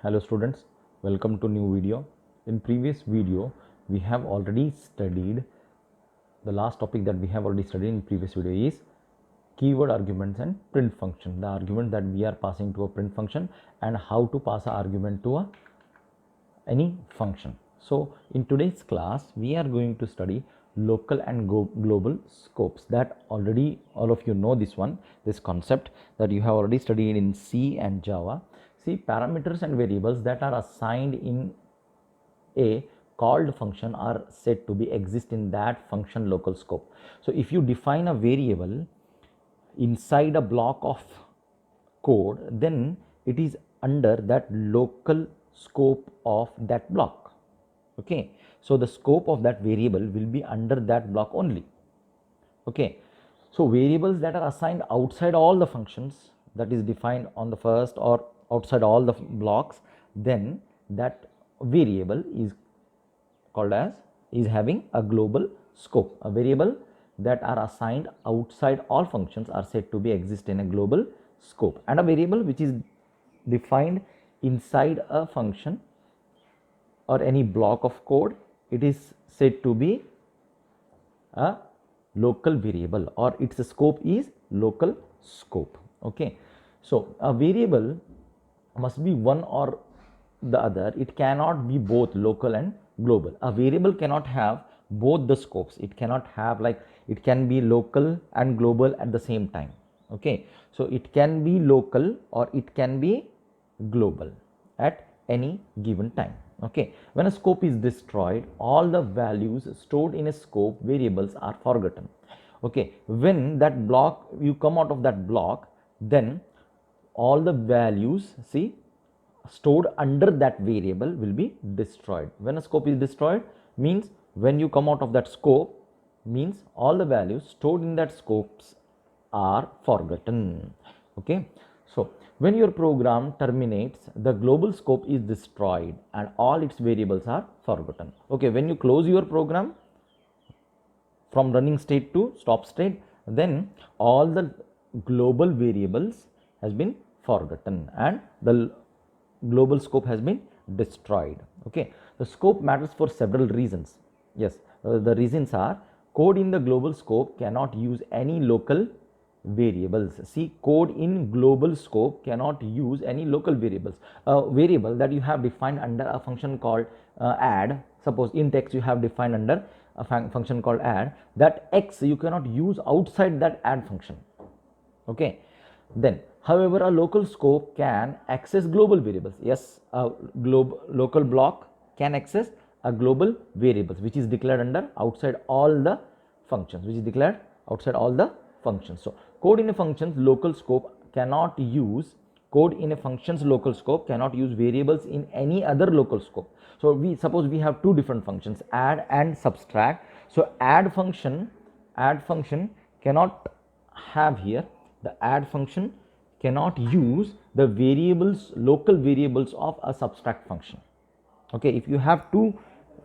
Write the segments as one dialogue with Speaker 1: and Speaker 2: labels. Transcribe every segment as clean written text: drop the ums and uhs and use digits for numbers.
Speaker 1: Hello students, welcome to new video. In previous video we have already studied the last topic that we have already studied in previous video is keyword arguments and print function, the argument that we are passing to a print function and how to pass an argument to any function. So in today's class we are going to study local and global scopes. That already all of you know this concept that you have already studied in C and Java. See, parameters and variables that are assigned in a called function are said to be exist in that function local scope. So if you define a variable inside a block of code, then it is under that local scope of that block. Okay, so the scope of that variable will be under that block only. Okay, so variables that are assigned outside all the functions that is defined on the first or outside all the blocks, then that variable is called as is having a global scope. A variable that are assigned outside all functions are said to be exist in a global scope, and a variable which is defined inside a function or any block of code, it is said to be a local variable, or its scope is local scope. Okay, so a variable must be one or the other. It cannot be both local and global. A variable cannot have both the scopes. It cannot have, like, it can be local and global at the same time. Okay, so it can be local or it can be global at any given time. Okay, when a scope is destroyed, all the values stored in a scope variables are forgotten. Okay, when that block, you come out of that block, then all the values, see, stored under that variable will be destroyed. When a scope is destroyed means when you come out of that scope, means all the values stored in that scopes are forgotten. Okay, so when your program terminates, the global scope is destroyed and all its variables are forgotten. Okay, when you close your program from running state to stop state, then all the global variables has been forgotten and the global scope has been destroyed. Okay, the scope matters for several reasons. Yes, the reasons are: code in the global scope cannot use any local variables. See, code in global scope cannot use any local variables. A variable that you have defined under a function called add, suppose int x you have defined under a function called add, that x you cannot use outside that add function. Okay, then however a local scope can access global variables. Yes, a local block can access a global variables which is declared under outside all the functions, which is declared outside all the functions. So code in a function's local scope cannot use variables in any other local scope. So we suppose we have two different functions, add and subtract. So add function cannot have here, the add function cannot use the variables, local variables of a subtract function. Okay, if you have two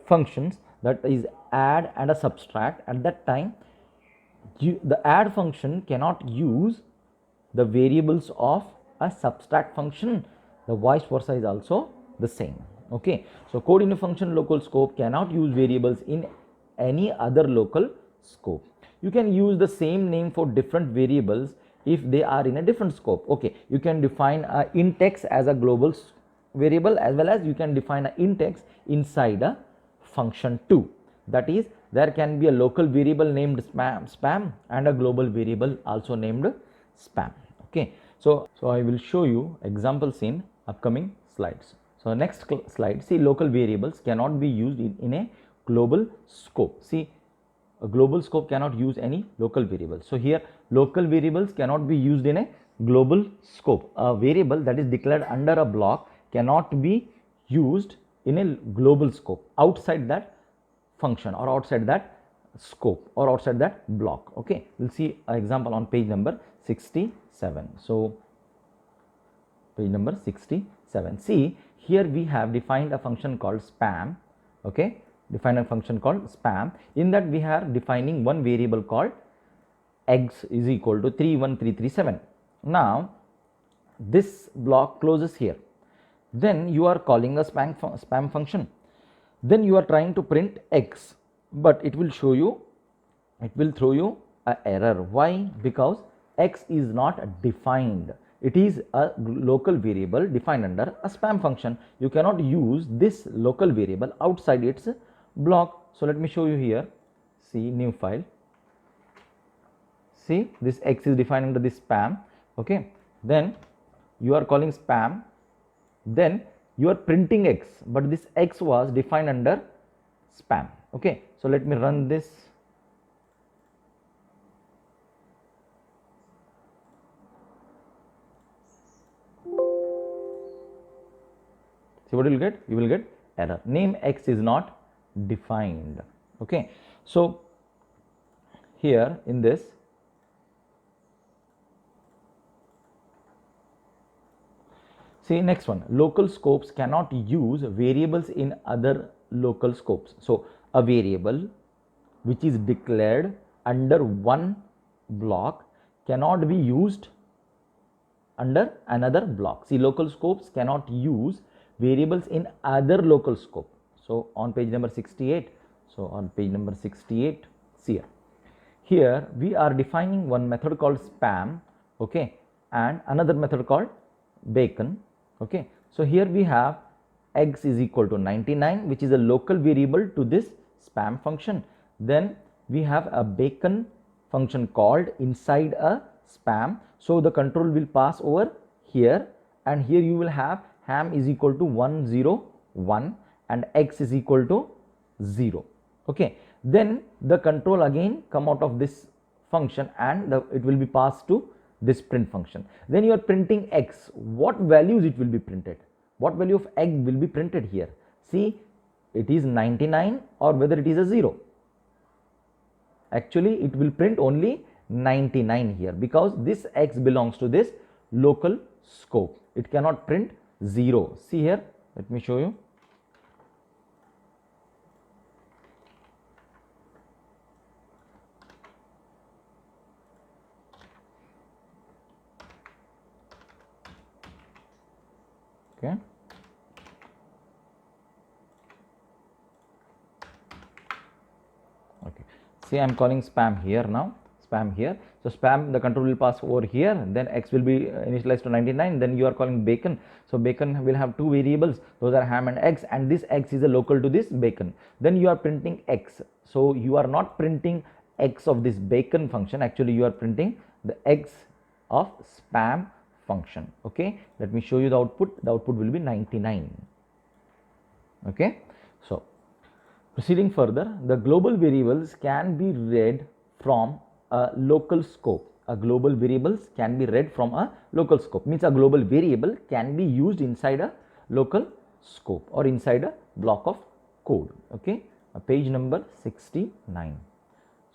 Speaker 1: functions, that is add and a subtract, at that time the add function cannot use the variables of a subtract function. The vice versa is also the same. Okay, so code in a function local scope cannot use variables in any other local scope. You can use the same name for different variables if they are in a different scope. Okay, you can define a int x as a global variable, as well as you can define a int x inside a function too. That is, there can be a local variable named spam and a global variable also named spam. Okay, so I will show you examples in upcoming slides. So next slide, see, local variables cannot be used in a global scope. See, a global scope cannot use any local variables. So here local variables cannot be used in a global scope. A variable that is declared under a block cannot be used in a global scope outside that function or outside that scope or outside that block. Okay, we'll see an example on page number 67. So page number 67, see, here we have defined a function called spam. Okay, define a function called spam. In that we are defining one variable called eggs is equal to 31337. Now this block closes here. then you are calling a spam function. Then you are trying to print x, but it will throw you a error. Why? Because x is not defined. It is a local variable defined under a spam function. You cannot use this local variable outside its block. So let me show you here. See, new file. See, this x is defined under this spam. Okay, then you are calling spam, then you are printing x, but this x was defined under spam. Okay, so let me run this. See what you will get? You will get error. Name x is not defined. Okay, so here in this, see next one, local scopes cannot use variables in other local scopes. So a variable which is declared under one block cannot be used under another block. See, local scopes cannot use variables in other local scope. So on page number 68, so on page number 68, see here we are defining one method called spam, okay, and another method called bacon. Okay, so here we have x is equal to 99, which is a local variable to this spam function. Then we have a bacon function called inside a spam. So the control will pass over here, and here you will have ham is equal to 101 and x is equal to 0. Okay, then the control again come out of this function and it will be passed to this print function. Then you are printing x. What values it will be printed? What value of x will be printed here? See, it is 99 or whether it is a 0. Actually, it will print only 99 here because this x belongs to this local scope. It cannot print 0. See here, let me show you. Okay. Okay. See, I am calling spam here now. Spam here. So spam, the control will pass over here. Then x will be initialized to 99. Then you are calling bacon. So bacon will have two variables. Those are ham and x. And this x is a local to this bacon. Then you are printing x. So you are not printing x of this bacon function. Actually, you are printing the x of spam function. Okay, let me show you the output. The output will be 99. Okay, so proceeding further, the global variables can be read from a local scope. A global variables can be read from a local scope, means a global variable can be used inside a local scope or inside a block of code. Okay, page number 69.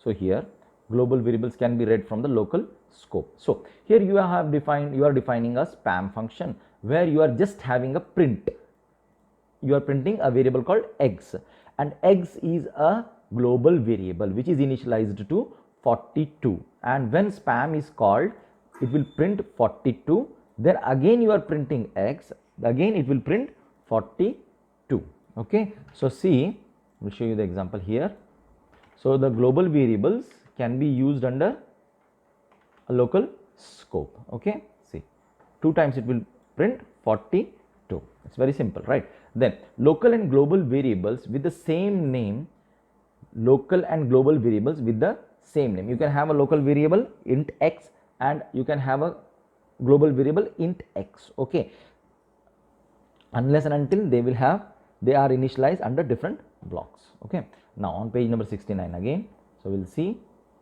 Speaker 1: So here global variables can be read from the local scope. So here you are defining a spam function where you are just having a print. You are printing a variable called x, and x is a global variable which is initialized to 42, and when spam is called it will print 42. Then again you are printing x, again it will print 42. Okay, so see, I will show you the example here. So the global variables can be used under a local scope. Okay, see, 2 times it will print 42. It's very simple, right? Then local and global variables with the same name, local and global variables with the same name. You can have a local variable int x and you can have a global variable int x. Okay, unless and until they are initialized under different blocks. Okay, now on page number 69 again. So we'll see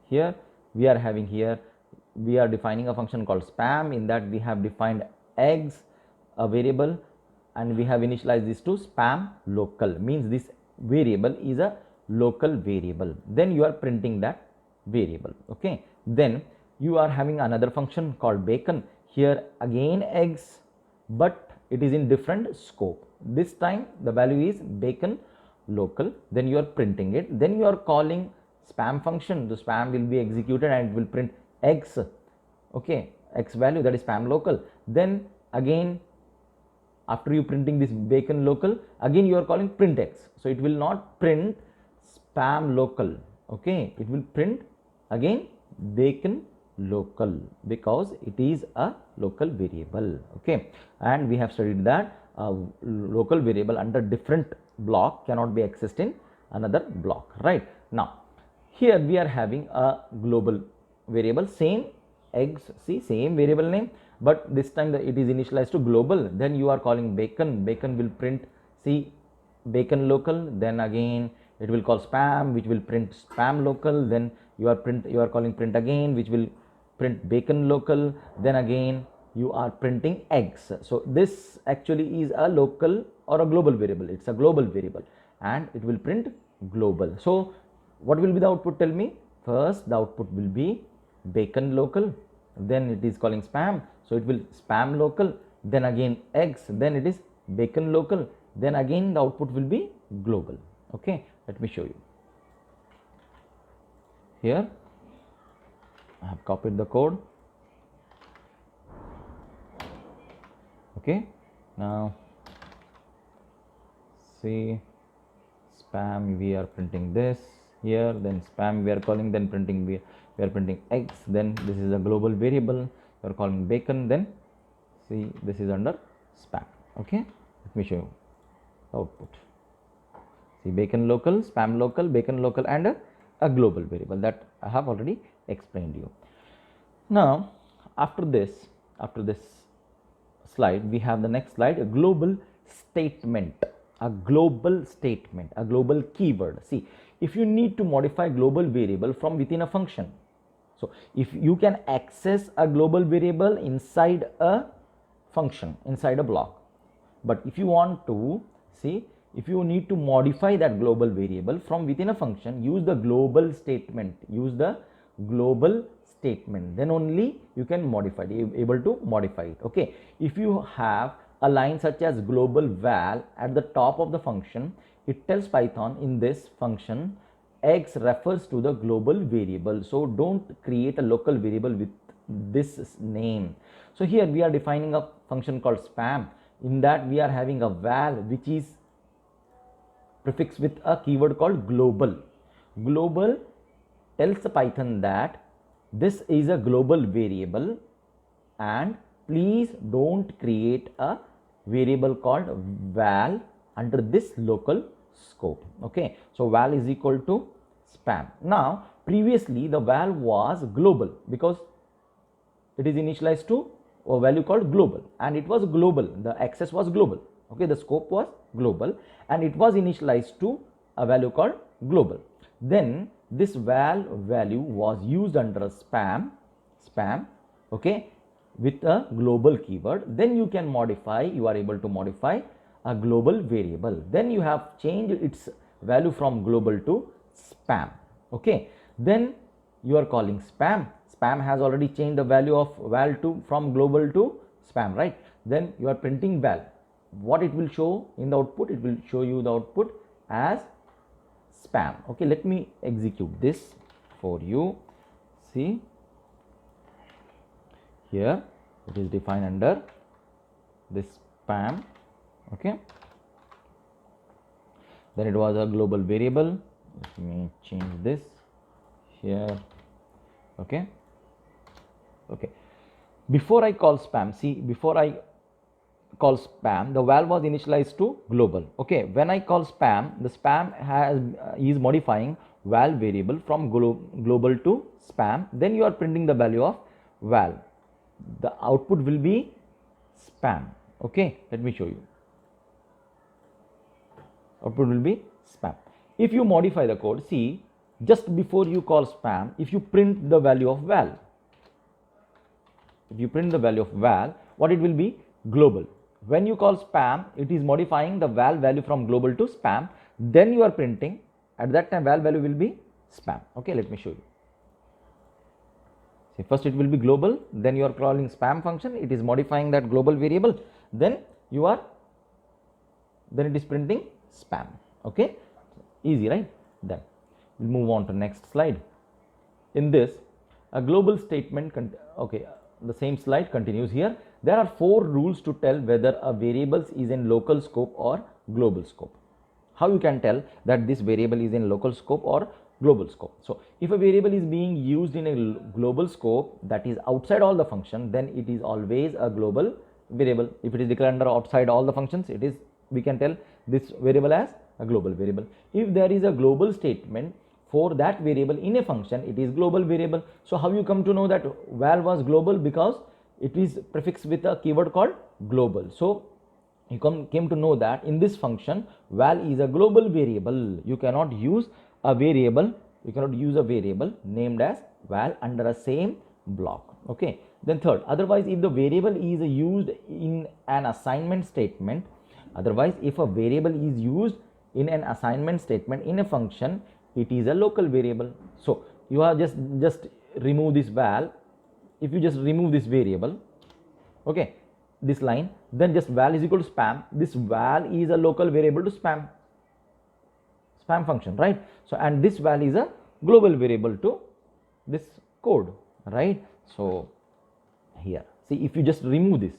Speaker 1: here we are having here, we are defining a function called spam. In that we have defined eggs, a variable, and we have initialized this to spam local, means this variable is a local variable. Then you are printing that variable. Okay, then you are having another function called bacon. Here again eggs, but it is in different scope. This time the value is bacon local. Then you are printing it. Then you are calling spam function. The spam will be executed and it will print x. Okay, x value, that is spam local. Then again after you printing this bacon local, again you are calling print x. So it will not print spam local, okay, it will print again bacon local because it is a local variable, okay. And we have studied that local variable under different block cannot be accessed in another block, right? Now here we are having a global variable, same eggs, see, same variable name, but this time it is initialized to global. Then you are calling bacon, bacon will print, see, bacon local, then again it will call spam, which will print spam local, then you are calling print again, which will print bacon local, then again you are printing eggs. So this actually is a local or a global variable, it's a global variable and it will print global. So what will be the output, tell me? First the output will be bacon local, then it is calling spam, so it will spam local, then again eggs, then it is bacon local, then again the output will be global, okay. Let me show you. Here I have copied the code, okay. Now see, spam we are printing this here, then spam we are calling, then printing we are printing eggs, then this is a global variable, we are calling bacon, then see this is under spam, okay. Let me show you output. See, bacon local, spam local, bacon local, and a global variable that I have already explained you. Now after this slide we have the next slide, a global statement, a global statement, a global keyword. See, if you need to modify global variable from within a function, so if you can access a global variable inside a function, inside a block, but if you want to see, if you need to modify that global variable from within a function, use the global statement, use the global statement, then only you can modify it, able to modify it, okay. If you have a line such as global val at the top of the function, it tells Python in this function x refers to the global variable, so don't create a local variable with this name. So here we are defining a function called spam, in that we are having a val which is prefixed with a keyword called global. Global tells the Python that this is a global variable and please don't create a variable called val under this local scope, okay. So val is equal to spam. Now previously the val was global because it is initialized to a value called global and it was global, the access was global, okay, the scope was global and it was initialized to a value called global. Then this val value was used under a spam, okay, with a global keyword. Then you can modify, you are able to modify a global variable, then you have changed its value from global to spam, okay. Then you are calling spam, spam has already changed the value of val to from global to spam, right. Then you are printing val, what it will show in the output, it will show you the output as spam, okay. Let me execute this for you. See, here it is defined under this spam, okay. Then it was a global variable, let me change this here, okay. Before I call spam, see, before I call spam, the val was initialized to global, okay. When I call spam, the spam is modifying val variable from global to spam, then you are printing the value of val, the output will be spam, okay. Let me show you, output will be spam. If you modify the code, see, just before you call spam, if you print the value of val, if you print the value of val, what it will be? Global. When you call spam, it is modifying the val value from global to spam, then you are printing, at that time val value will be spam, okay. Let me show you. See, first it will be global, then you are calling spam function, it is modifying that global variable, then it is printing spam, okay. Easy, right? Then we'll move on to next slide. In this, a global statement, okay, the same slide continues here. there are 4 rules to tell whether a variable is in local scope or global scope. How you can tell that this variable is in local scope or global scope? So if a variable is being used in a global scope, that is outside all the function, then it is always a global variable. If it is declared under outside all the functions, it is, we can tell this variable as a global variable. If there is a global statement for that variable in a function, it is global variable. So how you come to know that val was global? Because it is prefixed with a keyword called global. So you came to know that in this function val is a global variable. You cannot use a variable, named as val under a same block. Okay. Then third, otherwise if the variable is used in an assignment statement, if a variable is used in an assignment statement in a function, it is a local variable. So you are just remove this val. If you just remove this variable, okay, this line, then just val is equal to spam. This val is a local variable to spam function, right? So and this val is a global variable to this code, right? So here, see, if you just remove this,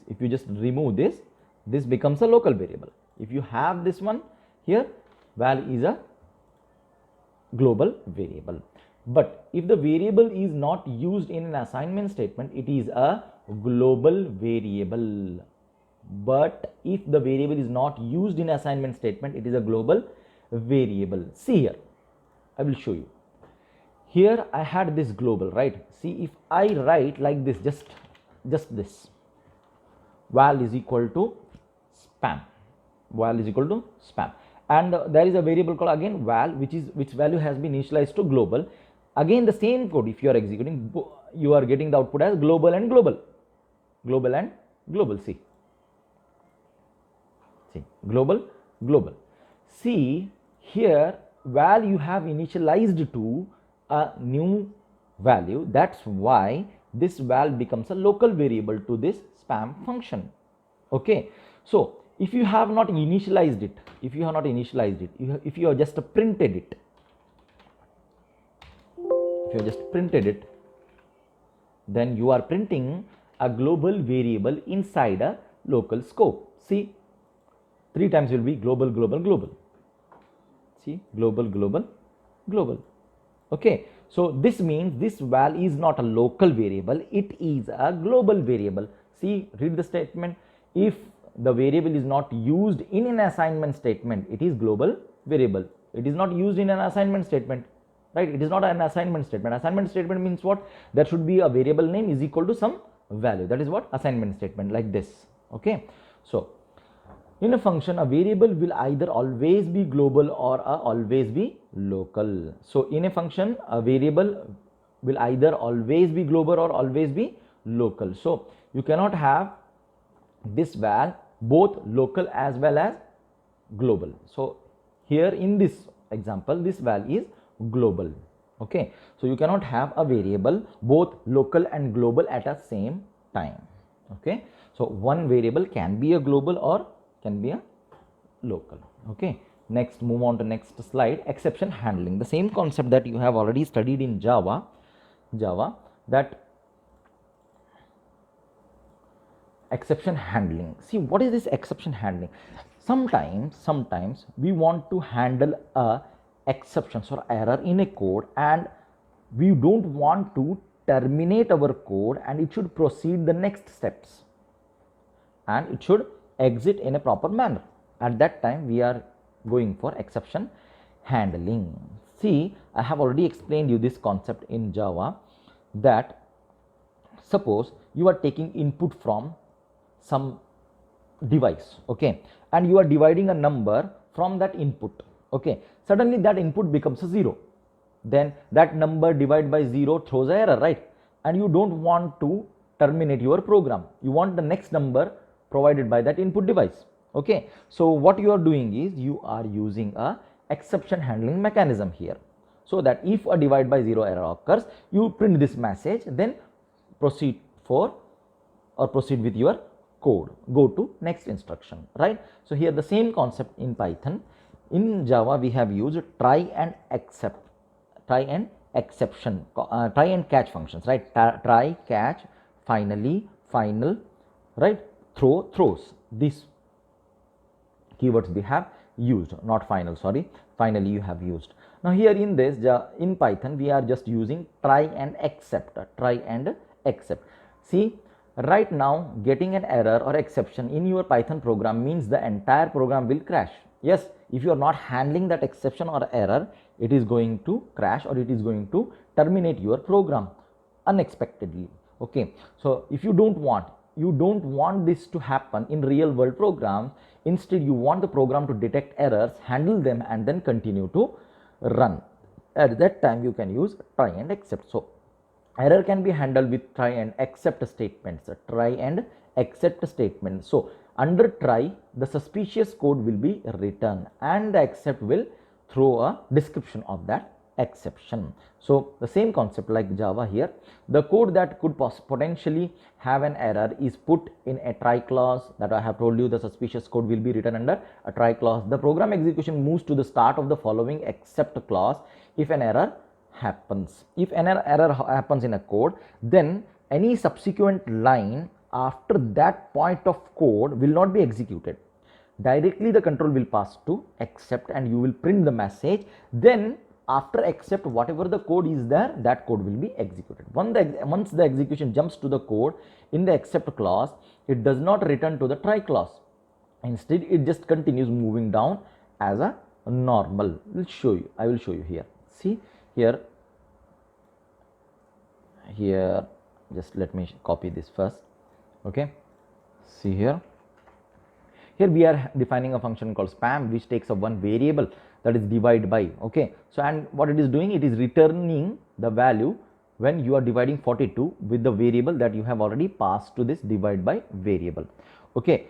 Speaker 1: this becomes a local variable. If you have this one here, val is a global variable. But if the variable is not used in an assignment statement, it is a global variable. But if the variable is not used in assignment statement, it is a global variable. See here, I will show you. Here I had this global, right? See, if I write like this, just this, val is equal to spam, and there is a variable called again val, which value has been initialized to global. Again the same code, if you are executing, you are getting the output as global and global. See, global. See here, val you have initialized to a new value. That's why this val becomes a local variable to this spam function. Okay. So if you have not initialized it, if you have just printed it, then you are printing a global variable inside a local scope. See, 3 times will be global. See, global. Okay. So this means this val is not a local variable, it is a global variable. See, read the statement. If the variable is not used in an assignment statement, it is global variable. It is not used in an assignment statement, right? It is not an assignment statement. Assignment statement means what? There should be a variable name is equal to some value. That is what assignment statement, like this. Okay. So in a function, a variable will either always be global or always be local. So in a function, a variable will either always be global or always be local. So you cannot have this val both local as well as global. So here in this example, this val is global. Okay. So you cannot have a variable both local and global at the same time. Okay. So one variable can be a global or can be a local. Okay. Next, move on to next slide. Exception handling, the same concept that you have already studied in Java, that exception handling. See, what is this exception handling? Sometimes we want to handle exceptions or error in a code, and we don't want to terminate our code, and it should proceed the next steps, and it should exit in a proper manner. At that time we are going for exception handling. See, I have already explained you this concept in Java, that suppose you are taking input from some device, okay, and you are dividing a number from that input. Okay, suddenly that input becomes a 0, then that number divided by 0 throws an error, right? And you don't want to terminate your program, you want the next number provided by that input device. Okay, so what you are doing is you are using a exception handling mechanism here, so that if a divide by 0 error occurs, you print this message, then proceed with your code, go to next instruction, right? So here the same concept in Python. In Java we have used try and catch functions, right? Try, catch, finally, final, right? Throws. These keywords we have used, not final, sorry, finally you have used. Now here in this, in Python, we are just using try and except, See, right now getting an error or exception in your Python program means the entire program will crash. Yes, if you are not handling that exception or error, it is going to crash or it is going to terminate your program unexpectedly. Okay, so if you don't want this to happen in real world program, instead you want the program to detect errors, handle them, and then continue to run. At that time you can use try and except. So error can be handled with try and except statements. So under try, the suspicious code will be written and the except will throw a description of that exception. So the same concept like Java here, the code that could potentially have an error is put in a try clause. That I have told you, the suspicious code will be written under a try clause. The program execution moves to the start of the following except clause if an error happens. If an error happens in a code, then any subsequent line after that point of code will not be executed. Directly the control will pass to except and you will print the message. Then after except, whatever the code is there, that code will be executed. Once the execution jumps to the code in the except clause, it does not return to the try clause. Instead, it just continues moving down as a normal. I will show you here. See here, just let me copy this first. Okay, see here we are defining a function called spam, which takes up one variable, that is divide by. Okay, so and what it is doing, it is returning the value when you are dividing 42 with the variable that you have already passed to this divide by variable. Okay,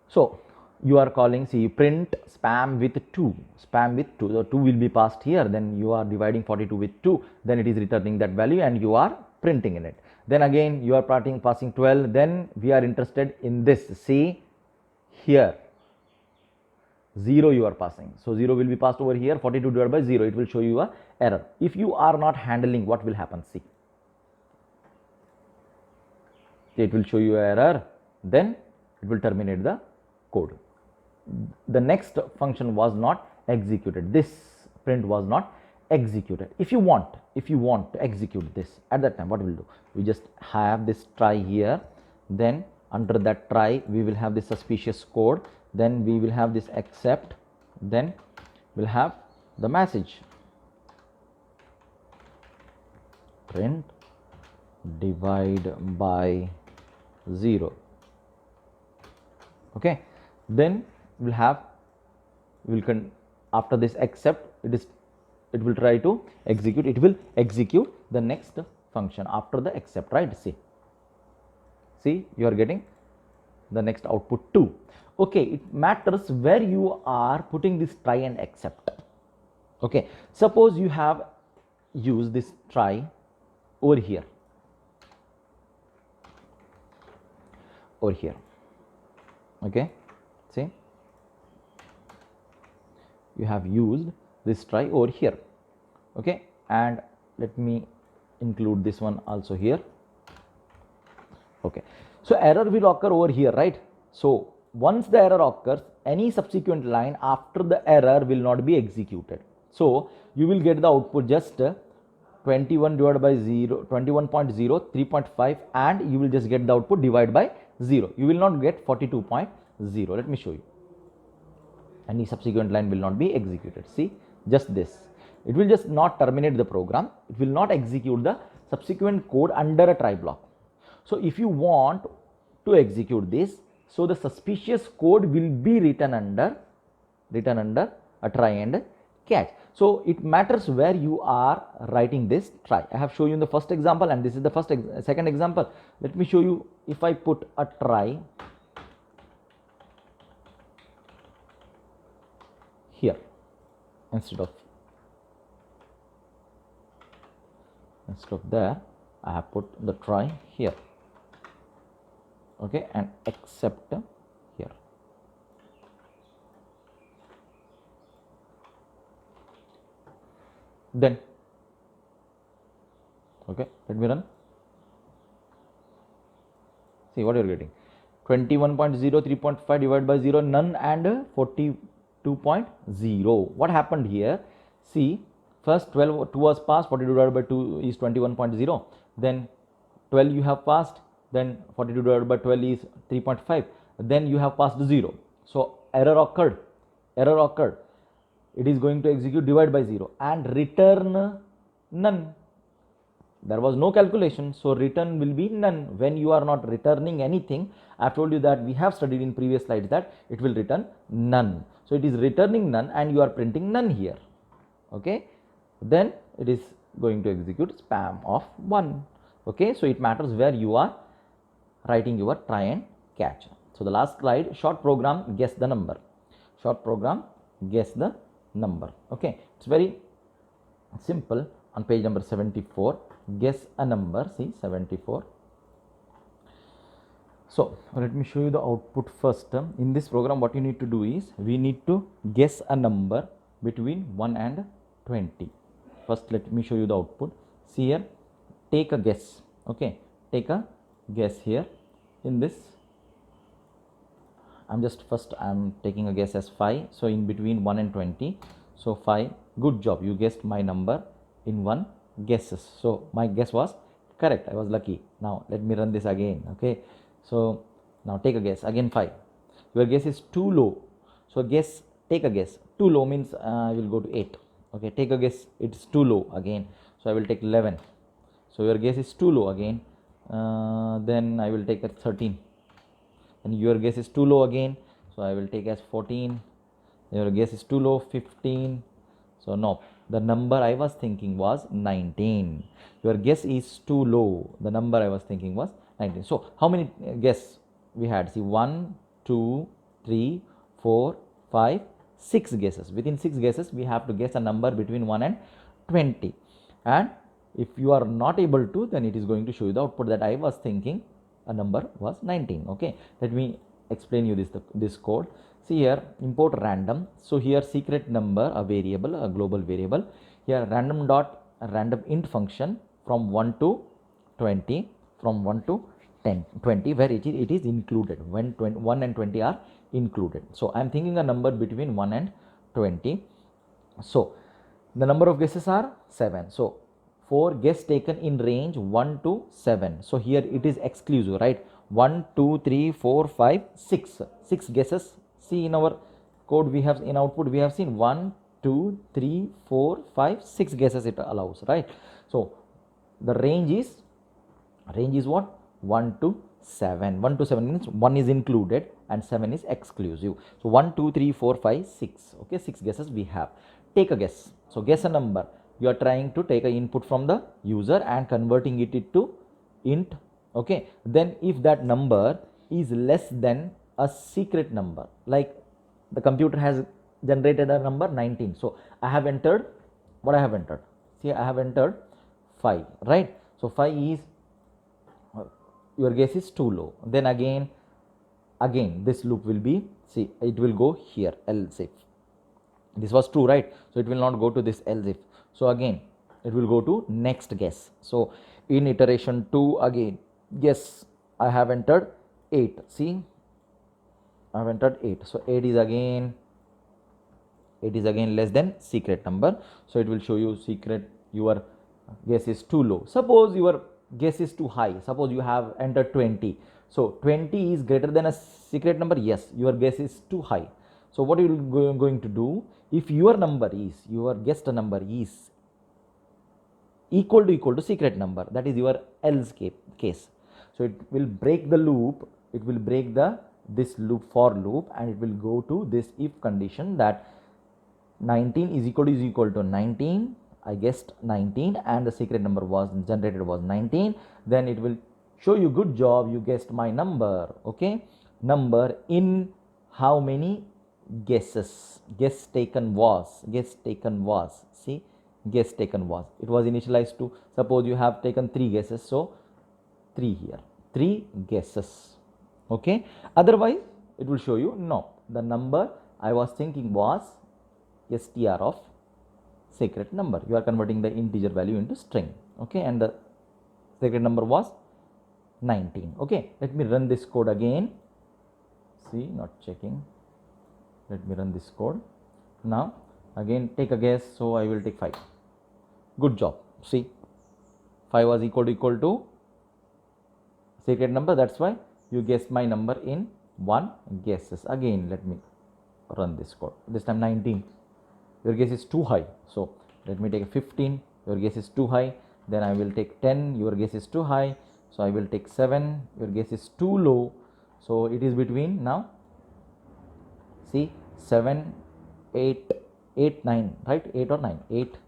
Speaker 1: so you are calling, see, print spam with 2, the 2 will be passed here, then you are dividing 42 with 2, then it is returning that value and you are printing in it. Then again you are passing 12, then we are interested in this, see here 0 you are passing, so 0 will be passed over here, 42 divided by 0, it will show you a error. If you are not handling, what will happen? See, it will show you an error, then it will terminate the code. The next function was not executed, this print was not executed. If you want to execute this, at that time what we'll do, we just have this try here, then under that try we will have this suspicious code, then we will have this except, then we'll have the message print divide by 0. Okay, then we'll have, after this except, it will try to execute, it will execute the next function after the except, right? See, you are getting the next output 2. Okay, it matters where you are putting this try and except. Okay, suppose you have used this try over here, okay, see, you have used this try over here. Okay, and let me include this one also here. Okay, so error will occur over here, right? So once the error occurs, any subsequent line after the error will not be executed. So you will get the output just 21 divided by 0, 21.0, 3.5, and you will just get the output divide by 0. You will not get 42.0. Let me show you. Any subsequent line will not be executed. See, just this. It will just not terminate the program. It will not execute the subsequent code under a try block. So if you want to execute this, so the suspicious code will be written under a try and catch. So it matters where you are writing this try. I have shown you in the first example, and this is the second example. Let me show you. If I put a try here instead of there, I have put the try here. Okay, and except here. Then, okay, let me run. See what you are getting. 21.0, 3.5 divided by 0, none, and 42.0. What happened here? See, first 2 was passed, 42 divided by 2 is 21.0. Then 12 you have passed, then 42 divided by 12 is 3.5. Then you have passed 0. So error occurred. It is going to execute divide by 0 and return none. There was no calculation, so return will be none. When you are not returning anything, I have told you that we have studied in previous slides that it will return none. So it is returning none and you are printing none here. Okay, then it is going to execute spam of 1. Okay, so it matters where you are writing your try and catch. So the last slide, short program, guess the number. Short program, guess the number. Okay, it's very simple. On page number 74, guess a number. See, 74. So let me show you the output first. In this program, what you need to do is we need to guess a number between 1 and 20. First, let me show you the output. See here, take a guess. Okay, take a guess here. In this, I'm taking a guess as 5. So in between 1 and 20. So 5. Good job, you guessed my number in 1 guesses. So my guess was correct. I was lucky. Now let me run this again. Okay, so now take a guess again. 5. Your guess is too low. So take a guess. Too low means I will go to 8. Okay, take a guess. It's too low again. So I will take 11. So your guess is too low again. Then I will take a 13. And your guess is too low again. So I will take as 14. Your guess is too low, 15. So no, the number I was thinking was 19. Your guess is too low. The number I was thinking was 19. So how many guess we had? See, 1, 2, 3, 4, 5, 6 guesses. Within 6 guesses, we have to guess a number between 1 and 20. And if you are not able to, then it is going to show you the output that I was thinking a number was 19. Okay, let me explain you this code. See here, import random. So here secret number, a variable, a global variable. Here random dot random int function from 1 to 20, from 1 to 20, where it is included when 1 and 20 are included. So I am thinking a number between 1 and 20. So the number of guesses are 7. So 4 guess taken in range 1 to 7. So here it is exclusive, right? 1, 2, 3, 4, 5, 6. 6 guesses. See, in our code we have, in output we have seen 1, 2, 3, 4, 5, 6 guesses it allows, right? So the range is what? 1 to 7. 1 to 7 means 1 is included and 7 is exclusive. So 1, 2, 3, 4, 5, 6. Okay, 6 guesses we have. Take a guess. So guess a number. You are trying to take an input from the user and converting it to int. Okay, then if that number is less than a secret number, like the computer has generated a number 19. So I have entered what I have entered. See, I have entered 5, right? So 5 is, your guess is too low. Then again this loop will be, see, it will go here, else if. This was true, right? So it will not go to this else if. So again it will go to next guess. So in iteration 2 again, yes, I have entered 8. See, I have entered 8. So 8 is again less than secret number. So it will show you secret, your guess is too low. Suppose your guess is too high. Suppose you have entered 20. So 20 is greater than a secret number. Yes, your guess is too high. So what you will going to do, if your guessed number is equal to secret number, that is your else case. So it will break the loop. It will break this loop, for loop, and it will go to this if condition that 19 is equal to 19. I guessed 19 and the secret number was generated was 19. Then it will show you, good job, you guessed my number. Okay, number in how many guesses? Guess taken was. See, guess taken was. It was initialized to, suppose you have taken 3 guesses. So 3 here, 3 guesses. Okay, otherwise it will show you, no, the number I was thinking was str of secret number. You are converting the integer value into string. Okay, and the secret number was 19. Okay, let me run this code again. See, not checking. Let me run this code. Now again take a guess. So I will take 5. Good job. See, 5 was equal to secret number. That's why you guessed my number in 1 guesses. Again, let me run this code. This time 19. Your guess is too high. So let me take a 15. Your guess is too high. Then I will take 10. Your guess is too high. So I will take 7. Your guess is too low. So it is between now. See, 7, 8, 8, 9, right? 8 or 9? 8.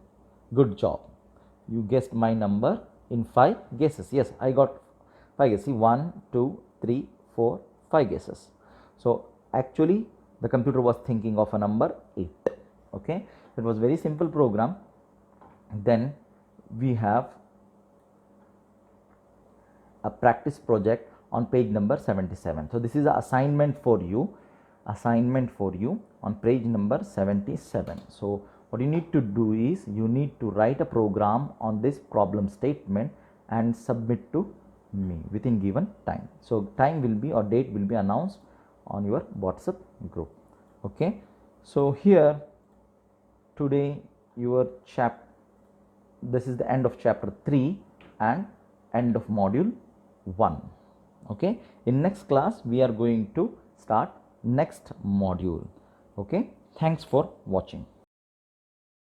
Speaker 1: Good job. You guessed my number in 5 guesses. Yes, I got 5 guesses. See, 1, 2, 3, 4, 5 guesses. So actually the computer was thinking of a number 8. Okay, it was very simple program. Then we have a practice project on page number 77. So this is an assignment for you on page number 77. So what you need to do is you need to write a program on this problem statement and submit to me within given time. So time will be or date will be announced on your WhatsApp group. Okay, so here today this is the end of chapter 3 and end of module 1. Okay, in next class we are going to start next module. Okay, thanks for watching.